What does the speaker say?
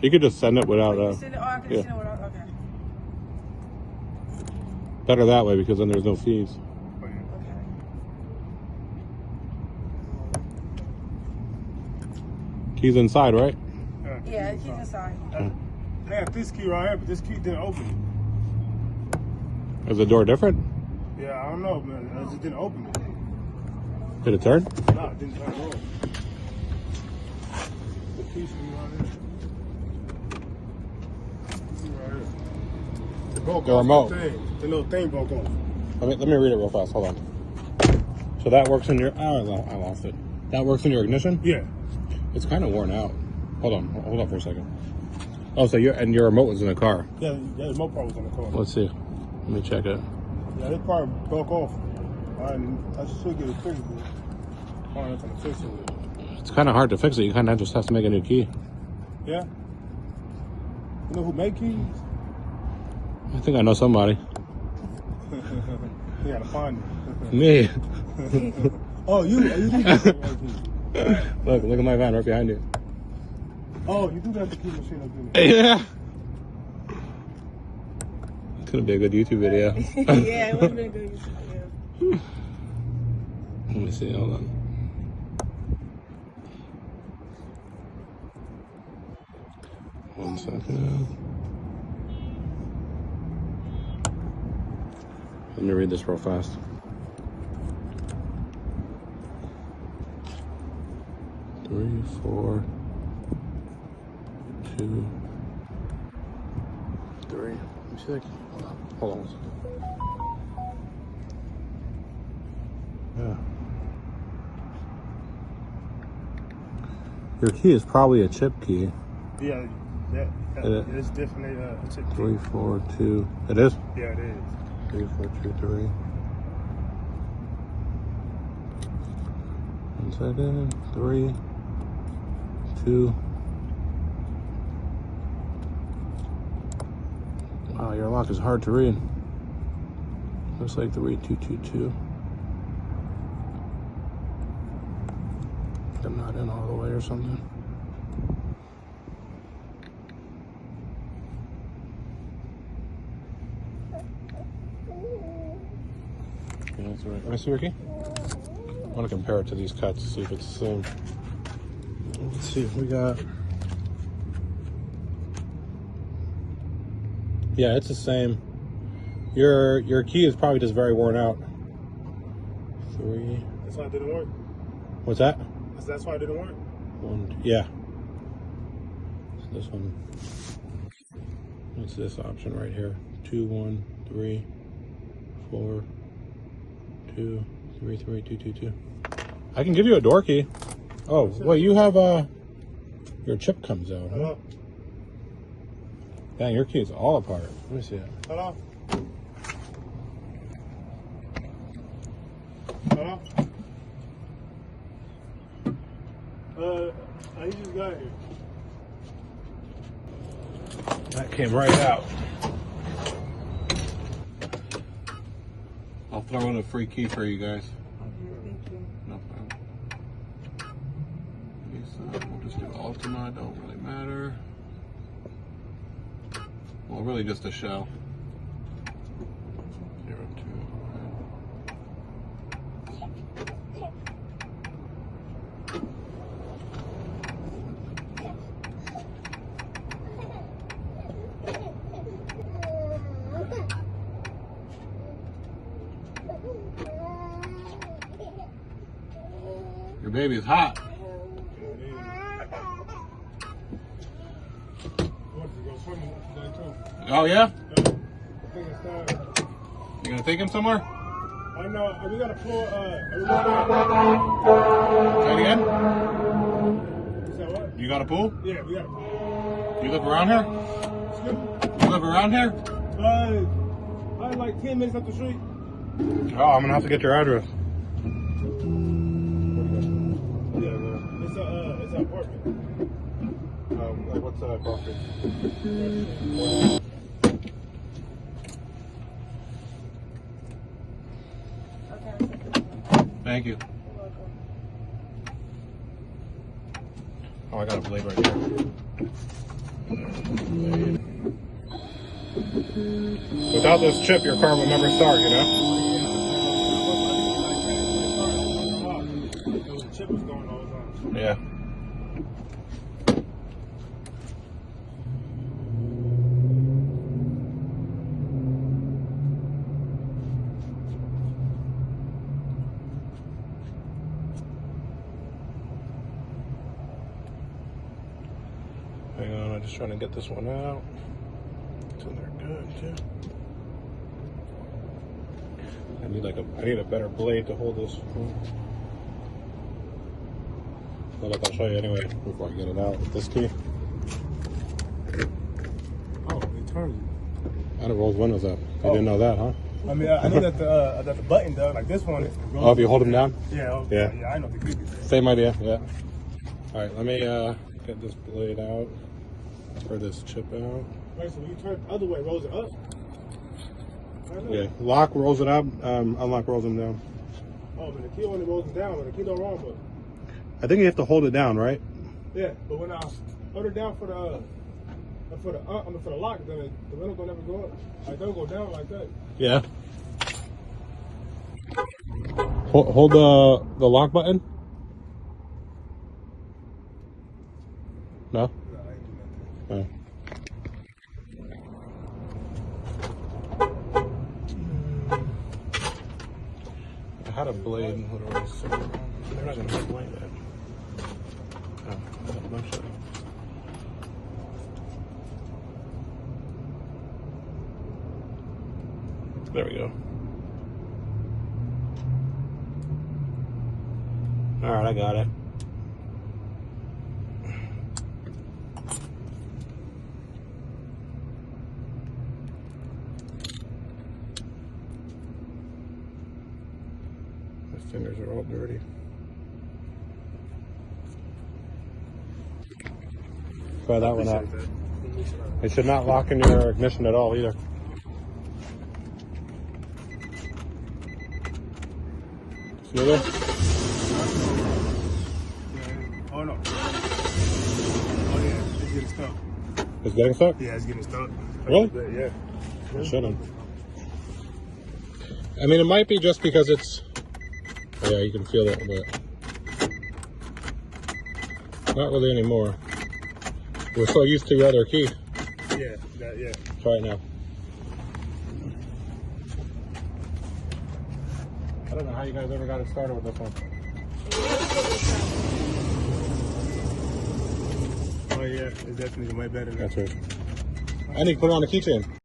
You could just send it without. Send it, or I can send it without. Okay. Better that way because then there's no fees. Okay. Keys inside, right? Yeah, keys inside. I have this key right here, but this key didn't open Is the door different? it. Yeah, I don't know, man. I just didn't open it. Did it turn? No, it didn't turn on. The key should be right here. Key right here. The broke The off. remote. The little thing broke off. Let me read it real fast. Hold on. So that works in your. Oh, I lost it. That works in your ignition? Yeah. It's kind of worn out. Hold on for a second. Oh, so your remote was in the car. Yeah, the remote part was in the car. Let's see. Let me check it. Yeah, this part broke off. I should get it fixed, but I'm not gonna fix it. It's kind of hard to fix it. You kind of just have to make a new key. Yeah. You know who make keys? I think I know somebody. You gotta find it. Me. Oh, you do make keys. Look at my van right behind you. Oh, you do got the key machine up there. Yeah. It's gonna be a good YouTube video. Yeah, it would have been a good YouTube video. Let me see. Hold on. One second. Let me read this real fast. Three, 4, 2, 3. Let me see. Hold on. Yeah. Your key is probably a chip key. Yeah, it's definitely a chip key. 3, 4, 2. It is? Yeah, it is. 3, 4, 2, 3. 1 second. 3, 2. Wow, your lock is hard to read. Looks like 3222. I'm not in all the way or something. Yeah, that's right. Let me see, Ricky. I want to compare it to these cuts to see if it's the same. Let's see if we got. Yeah, it's the same. Your key is probably just very worn out. 3. That's why it didn't work. What's that? That's why it didn't work. 1. Yeah. So this one. What's this option right here? 2, 1, 3, 4, 2, 3, 3, 2, 2, 2. I can give you a door key. Oh, well, you have your chip comes out. Huh? Hello? Dang, your key is all apart. Let me see it. Hello? Hello? He just got here. That came right out. I'll throw in a free key for you guys. No problem. Nissan, we'll just do Ultima, don't really matter. Well, really just a shell. 0, 2. Your baby is hot. Oh yeah? You gonna take him somewhere? I know. We gotta pull. Say it again? Is that what? You got a pool? Yeah, we gotta pull. You live around here? You live around here? I'm like 10 minutes up the street. Oh, I'm gonna have to get your address. Yeah, it's an apartment. Like what's coffee? Thank you. Oh, I got a blade right here. Without this chip, your car will never start, you know? The chip was going all the time. Yeah. Hang on, I'm just trying to get this one out. It's in there good too. I need a better blade to hold this. But like I'll show you anyway before I get it out with this key. Oh, it turns you. And it rolls windows up. You didn't know that, huh? I mean, I know that the button does, like this one. Oh, if you hold them down? Yeah. Yeah. I know the key. Same idea, yeah. All right, let me get this blade out, or this chip out. Right, so when you turn it the other way, it rolls it up. Yeah, lock rolls it up, unlock rolls them down. Oh, but the key only rolls it down, but the key don't roll, but. I think you have to hold it down, right? Yeah, but when I hold it down for the lock, then the window gonna never go up. Like they'll go down like that. Yeah. Hold the lock button. No. No. I had a blade. What was it? They're not gonna blade it. Oh, no shit. There we go. All right, I got it. My fingers are all dirty. Try that one out. It should not lock in your ignition at all either. Smoother? Oh no. Oh yeah, it's getting stuck. It's getting stuck? Yeah, it's getting stuck. Really? Yeah. It shouldn't. I mean, it might be just because it's... Oh, yeah, you can feel it, but... Not really anymore. We're so used to your other key. Yeah, yeah. Try it now. I don't know how you guys ever got it started with this one. Oh yeah, it's definitely way better. That's right. I need to put it on the keychain.